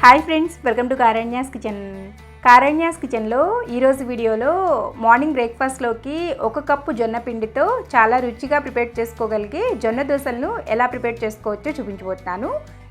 Hi friends, welcome to Karanya's kitchen. Karanya's కిచెన్లో ఈరోజు వీడియోలో మార్నింగ్ బ్రేక్ఫాస్ట్లోకి 1 కప్పు జొన్న పిండితో చాలా రుచిగా ప్రిపేర్ చేసుకోగలిగే జొన్న దోశలను ఎలా ప్రిపేర్ చేసుకోవచ్చో చూపించబోతున్నాను.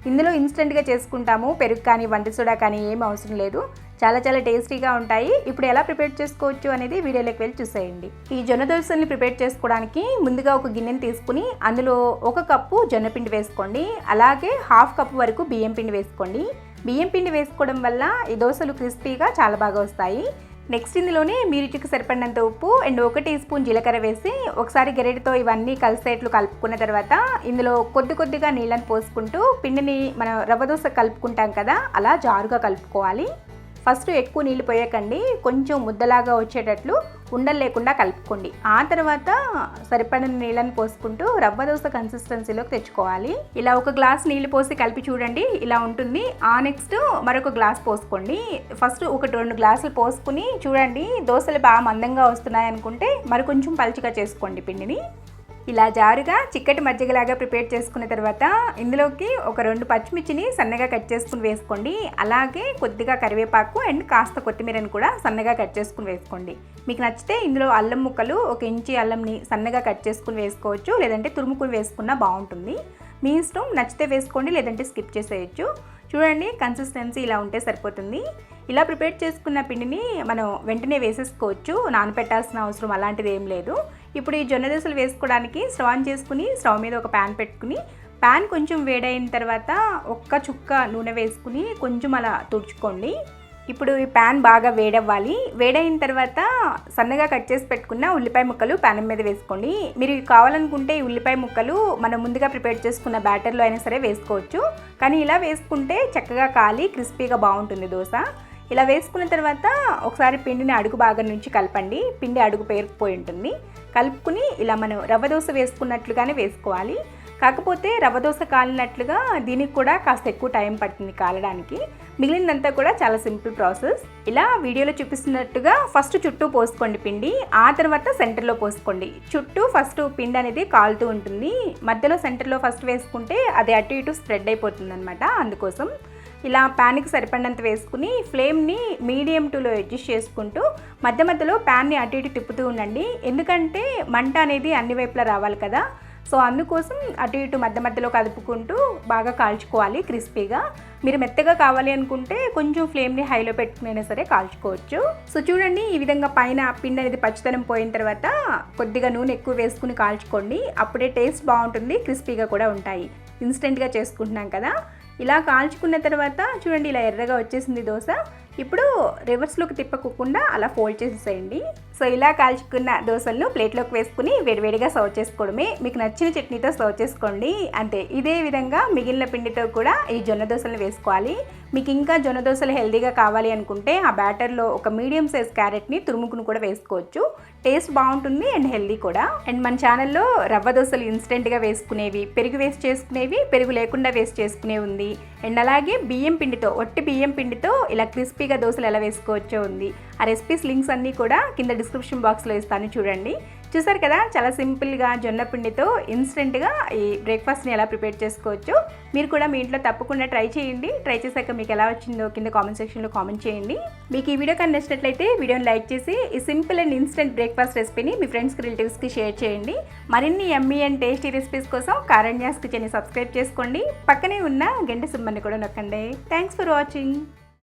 ఇందులో ఇన్స్టెంట్గా చేసుకుంటాము, పెరుగు కానీ వంట సోడా కానీ ఏం అవసరం లేదు. చాలా టేస్టీగా ఉంటాయి. ఇప్పుడు ఎలా ప్రిపేర్ చేసుకోవచ్చు అనేది వీడియోలోకి వెళ్ళి చూసేయండి. ఈ జొన్న దోశల్ని ప్రిపేర్ చేసుకోవడానికి ముందుగా ఒక గిన్నెని తీసుకుని అందులో 1 కప్పు జొన్న పిండి వేసుకోండి. అలాగే 1/2 కప్పు వరకు బియ్యం పిండి వేసుకోండి. బియ్యం పిండి వేసుకోవడం వల్ల ఈ దోశలు క్రిస్పీగా చాలా బాగా వస్తాయి. నెక్స్ట్ ఇందులోనే మీ రుచికి సరిపడినంత ఉప్పు అండ్ 1 టీ స్పూన్ జీలకర్ర వేసి ఒకసారి గరిటెతో ఇవన్నీ కలిసేట్లు కలుపుకున్న తర్వాత ఇందులో కొద్దిగా నీళ్ళని పోసుకుంటూ పిండిని మనం రవ్వ దోశ కలుపుకుంటాం కదా, అలా జారుగా కలుపుకోవాలి. ఫస్ట్ ఎక్కువ నీళ్ళు పోయకండి, కొంచెం ముద్దలాగా వచ్చేటట్లు ఉండలు లేకుండా కలుపుకోండి. ఆ తర్వాత సరిపడిన నీళ్ళని పోసుకుంటూ రవ్వ దోశ కన్సిస్టెన్సీలోకి తెచ్చుకోవాలి. ఇలా 1 గ్లాస్ నీళ్ళు పోసి కలిపి చూడండి, ఇలా ఉంటుంది. నెక్స్ట్ మరొక గ్లాస్ పోసుకోండి. ఫస్ట్ 1-2 గ్లాసులు పోసుకుని చూడండి, దోశలు బాగా మందంగా వస్తున్నాయి అనుకుంటే మరి కొంచెం పలుచగా చేసుకోండి పిండిని. ఇలా జారుగా చిక్కటి మజ్జిగలాగా ప్రిపేర్ చేసుకున్న తర్వాత ఇందులోకి ఒక 2 పచ్చిమిర్చిని సన్నగా కట్ చేసుకుని వేసుకోండి. అలాగే కొద్దిగా కరివేపాకు అండ్ కాస్త కొత్తిమీరని కూడా సన్నగా కట్ చేసుకుని వేసుకోండి. మీకు నచ్చితే ఇందులో అల్లం ముక్కలు 1 ఇంచి అల్లంని సన్నగా కట్ చేసుకుని వేసుకోవచ్చు, లేదంటే తురుముకుని వేసుకున్నా బాగుంటుంది. మీ ఇష్టం, నచ్చితే వేసుకోండి లేదంటే స్కిప్ చేసేయచ్చు. చూడండి, కన్సిస్టెన్సీ ఇలా ఉంటే సరిపోతుంది. ఇలా ప్రిపేర్ చేసుకున్న పిండిని మనం వెంటనే వేసేసుకోవచ్చు, నానపెట్టాల్సిన అవసరం అలాంటిది ఏం లేదు. ఇప్పుడు ఈ జొన్న దోశలు వేసుకోవడానికి స్టవ్ ఆన్ చేసుకుని స్టవ్ మీద ఒక ప్యాన్ పెట్టుకుని ప్యాన్ కొంచెం వేడైన తర్వాత 1 చుక్క నూనె వేసుకుని కొంచెం అలా తుడుచుకోండి. ఇప్పుడు ఈ ప్యాన్ బాగా వేడవ్వాలి. వేడైన తర్వాత సన్నగా కట్ చేసి పెట్టుకున్న ఉల్లిపాయ ముక్కలు ప్యాన్ మీద వేసుకోండి. మీరు కావాలనుకుంటే ఈ ఉల్లిపాయ ముక్కలు మనం ముందుగా ప్రిపేర్ చేసుకున్న బ్యాటర్లో అయినా సరే వేసుకోవచ్చు, కానీ ఇలా వేసుకుంటే చక్కగా కాలి క్రిస్పీగా బాగుంటుంది దోశ. ఇలా వేసుకున్న తర్వాత ఒకసారి పిండిని అడుగు భాగం నుంచి కలపండి. పిండి అడుగు పేరుకుపోయి ఉంటుంది. కలుపుకుని ఇలా మనం రవ్వ దోశ వేసుకున్నట్లుగానే వేసుకోవాలి. కాకపోతే రవ్వ దోశ కాలినట్లుగా దీనికి కూడా కాస్త ఎక్కువ టైం పడుతుంది కాలడానికి. మిగిలినంతా కూడా చాలా సింపుల్ ప్రాసెస్. ఇలా వీడియోలో చూపిస్తున్నట్టుగా ఫస్ట్ చుట్టూ పోసుకోండి పిండి, ఆ తర్వాత సెంటర్లో పోసుకోండి. చుట్టూ ఫస్ట్ పిండి అనేది కాలుతూ ఉంటుంది, మధ్యలో సెంటర్లో ఫస్ట్ వేసుకుంటే అది అటు ఇటు స్ప్రెడ్ అయిపోతుంది అనమాట. అందుకోసం ఇలా ప్యాన్కి సరిపడినంత వేసుకుని ఫ్లేమ్ని మీడియం టులో అడ్జస్ట్ చేసుకుంటూ మధ్యలో ప్యాన్ని అటు ఇటు తిప్పుతూ ఉండండి. ఎందుకంటే మంట అనేది అన్ని వైపులా రావాలి కదా, సో అందుకోసం అటు ఇటు మధ్యలో కదుపుకుంటూ బాగా కాల్చుకోవాలి క్రిస్పీగా. మీరు మెత్తగా కావాలి అనుకుంటే కొంచెం ఫ్లేమ్ని హైలో పెట్టుకునైనా సరే కాల్చుకోవచ్చు. సో చూడండి, ఈ విధంగా పైన పిండి అనేది పచ్చితనం పోయిన తర్వాత కొద్దిగా నూనె ఎక్కువ వేసుకుని కాల్చుకోండి. అప్పుడే టేస్ట్ బాగుంటుంది, క్రిస్పీగా కూడా ఉంటాయి. ఇన్స్టెంట్గా చేసుకుంటున్నాం కదా. ఇలా కాల్చుకున్న తర్వాత చూడండి, ఇలా ఎర్రగా వచ్చేసింది దోశ. ఇప్పుడు రివర్స్లోకి తిప్పకుండా అలా ఫోల్డ్ చేసేసేయండి. సో ఇలా కాల్చుకున్న దోశలను ప్లేట్లోకి వేసుకుని వేడివేడిగా సర్వ్ చేసుకోవడమే. మీకు నచ్చిన చట్నీతో సర్వ్ చేసుకోండి, అంతే. ఇదే విధంగా మిగిలిన పిండితో కూడా ఈ జొన్న దోశలను వేసుకోవాలి. మీకు ఇంకా జొన్న దోశలు హెల్దీగా కావాలి అనుకుంటే ఆ బ్యాటర్లో ఒక మీడియం సైజ్ క్యారెట్ని తురుముకుని కూడా వేసుకోవచ్చు. టేస్ట్ బాగుంటుంది అండ్ హెల్దీ కూడా. అండ్ మన ఛానల్లో రవ్వ దోశలు ఇన్స్టెంట్గా వేసుకునేవి, పెరుగు వేస్ట్ చేసుకునేవి, పెరుగు లేకుండా వేస్ట్ చేసుకునేవి ఉంది. అండ్ అలాగే బియ్యం పిండితో, ఒట్టి బియ్యం పిండితో ఇలా క్రిస్పీగా దోశలు ఎలా వేసుకోవచ్చో ఉంది. ఆ రెసిపీస్ లింక్స్ అన్నీ కూడా కింద డిస్క్రిప్షన్ బాక్స్లో ఇస్తాను, చూడండి. చూసారు కదా, చాలా సింపుల్గా జొన్న పిండితో ఇన్స్టెంట్గా ఈ బ్రేక్ఫాస్ట్ని ఎలా ప్రిపేర్ చేసుకోవచ్చు. మీరు కూడా మీ ఇంట్లో తప్పకుండా ట్రై చేయండి. ట్రై చేశాక మీకు ఎలా వచ్చిందో కింద కామెంట్ సెక్షన్లో కామెంట్ చేయండి. మీకు ఈ వీడియో కానీ నచ్చినట్లయితే వీడియోని లైక్ చేసి ఈ సింపుల్ అండ్ ఇన్స్టెంట్ బ్రేక్ఫాస్ట్ రెసిపీని మీ ఫ్రెండ్స్కి, రిలేటివ్స్కి షేర్ చేయండి. మరిన్ని యమ్మీ అండ్ టేస్టీ రెసిపీస్ కోసం కారణ్యాస్ కిచెన్ని సబ్స్క్రైబ్ చేసుకోండి. పక్కనే ఉన్న గంట సింబల్ని కూడా నొక్కండి. Thanks for watching.